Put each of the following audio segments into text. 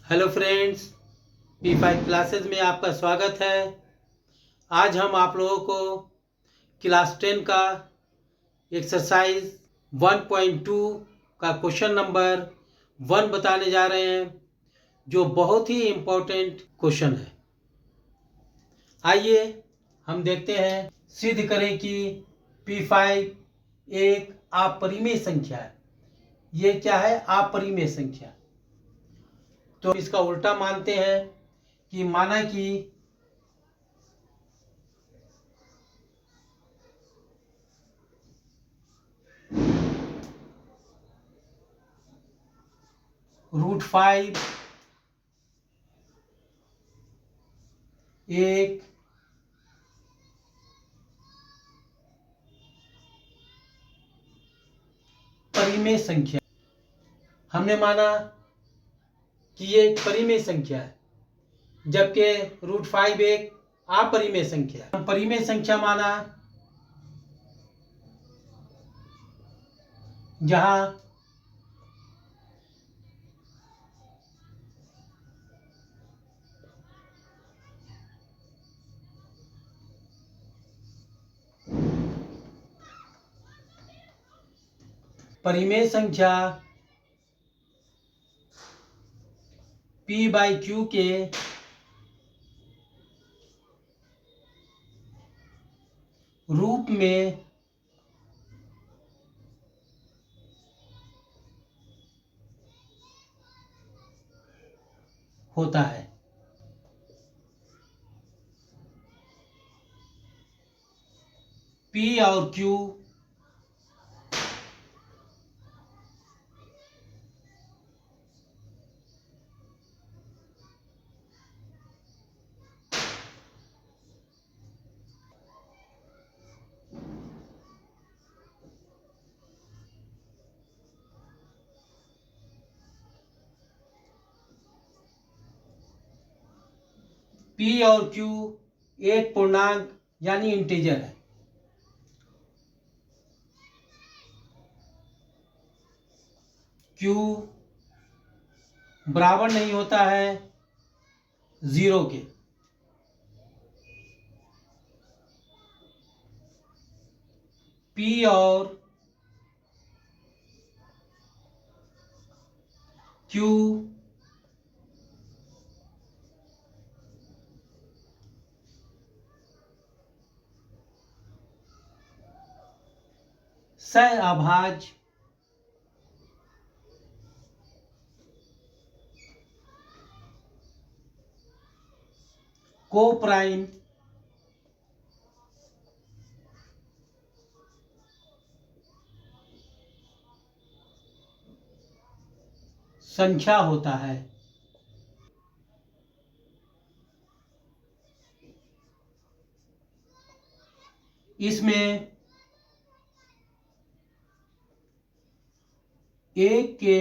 Hello friends, P5 classes में आपका स्वागत है। आज हम आप लोगों को क्लास 10 का एक्सरसाइज 1.2 का क्वेश्चन नंबर 1 बताने जा रहे हैं, जो बहुत ही इम्पोर्टेंट क्वेश्चन है। आइए हम देखते हैं। सिद्ध करें कि P5 एक अपरिमेय संख्या है। ये क्या है? अपरिमेय संख्या। तो इसका उल्टा मानते हैं कि माना कि √5 एक परिमेय संख्या। हमने माना कि ये एक परिमेय संख्या है, जबकि √5 एक अपरिमेय संख्या है। हम परिमेय संख्या माना जहां परिमेय संख्या P/Q के रूप में होता है। P और Q P और Q एक पूर्णांक यानी इंटीजर है। Q बराबर नहीं होता है 0 के। P और Q सहअभाज्य को प्राइम संख्या होता है। इसमें एक के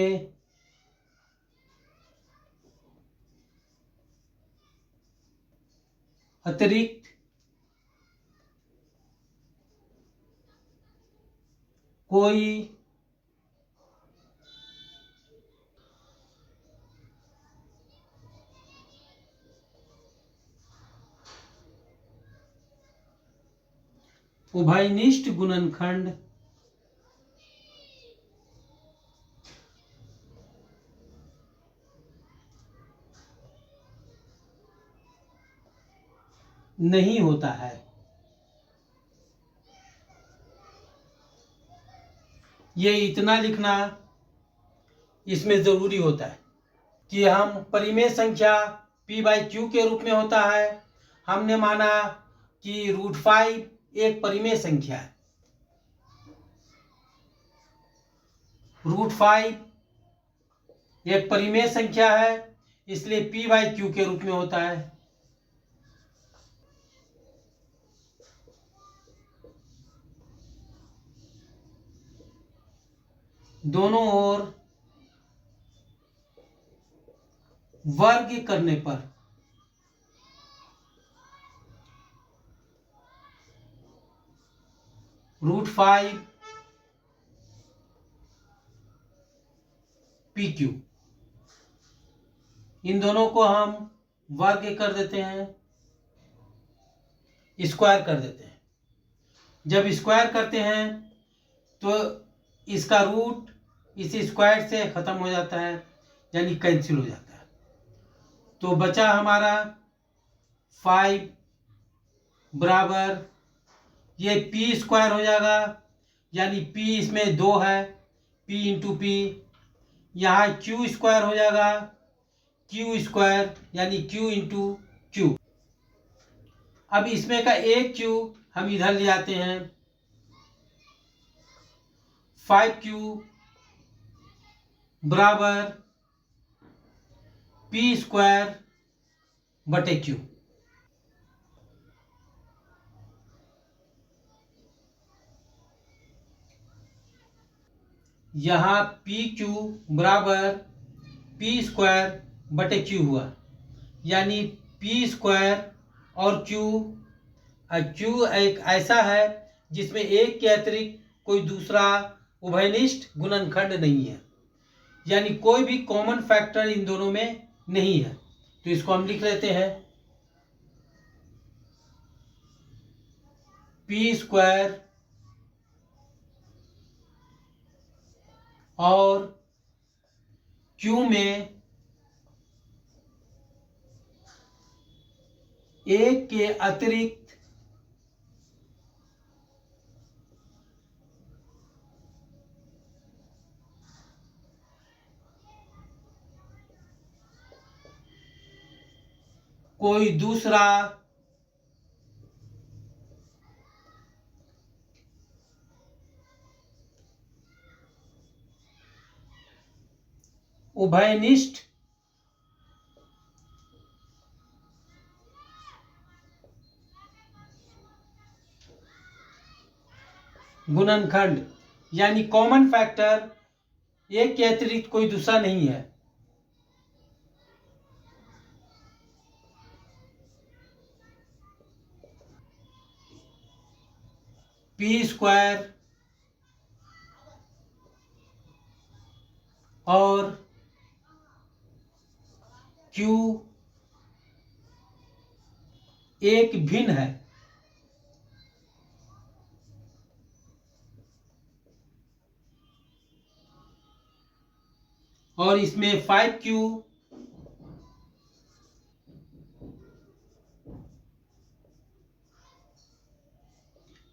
अतिरिक्त कोई उभयनिष्ठ गुणनखंड नहीं होता है। ये इतना लिखना इसमें जरूरी होता है कि हम परिमेय संख्या P/Q के रूप में होता है। हमने माना कि √5 एक परिमेय संख्या है। √5 एक परिमेय संख्या है, इसलिए P/Q के रूप में होता है। दोनों ओर वर्ग करने पर √5 PQ इन दोनों को हम वर्ग कर देते हैं, स्क्वायर कर देते हैं। जब स्क्वायर करते हैं तो इसका रूट इस स्क्वायर से खत्म हो जाता है, यानी कैंसिल हो जाता है। तो बचा हमारा 5 बराबर ये पी स्क्वायर हो जाएगा, यानी पी इसमें 2 है, पी इंटू पी। यहाँ क्यू स्क्वायर हो जाएगा, क्यू स्क्वायर यानी क्यू इंटू क्यू। अब इसमें का एक क्यू हम इधर ले आते हैं, 5Q बराबर पी स्क्वायर बटे क्यू। यहाँ पी क्यू बराबर पी स्क्वायर बटे क्यू हुआ, यानी पी स्क्वायर और क्यू एक ऐसा है जिसमें एक के अतिरिक्त कोई दूसरा उभयनिष्ठ गुणनखंड नहीं है, यानी कोई भी कॉमन फैक्टर इन दोनों में नहीं है। तो इसको हम लिख लेते हैं पी स्क्वायर और क्यू में एक के अतिरिक्त कोई दूसरा उभयनिष्ठ गुणनखंड, यानी कॉमन फैक्टर एक के अतिरिक्त कोई दूसरा नहीं है। पी स्क्वायर और क्यू एक भिन्न है, और इसमें 5Q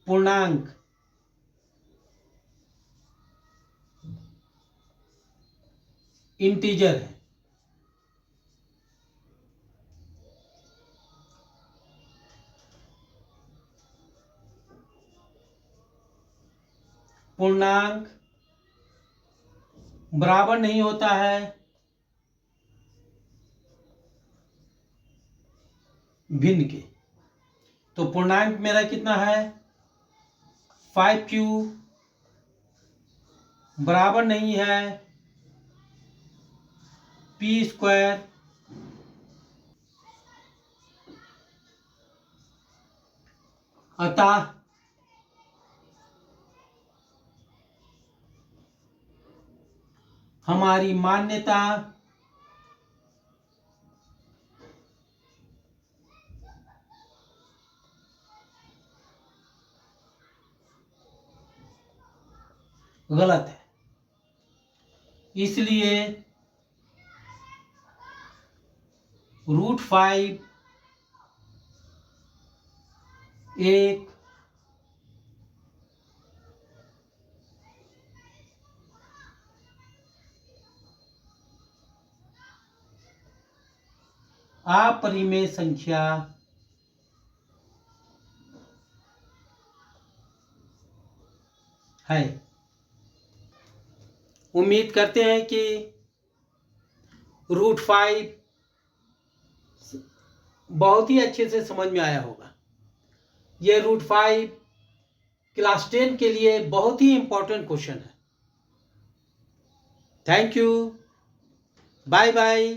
पूर्णांक इंटीजर है। पूर्णांक बराबर नहीं होता है भिन्न के। तो पूर्णांक मेरा कितना है, 5Q बराबर नहीं है पी स्क्वायर, अतः हमारी मान्यता गलत है। इसलिए √5 एक अपरिमेय संख्या है। उम्मीद करते हैं कि √5 बहुत ही अच्छे से समझ में आया होगा। ये √5 क्लास 10 के लिए बहुत ही इंपॉर्टेंट क्वेश्चन है। Thank you, bye bye.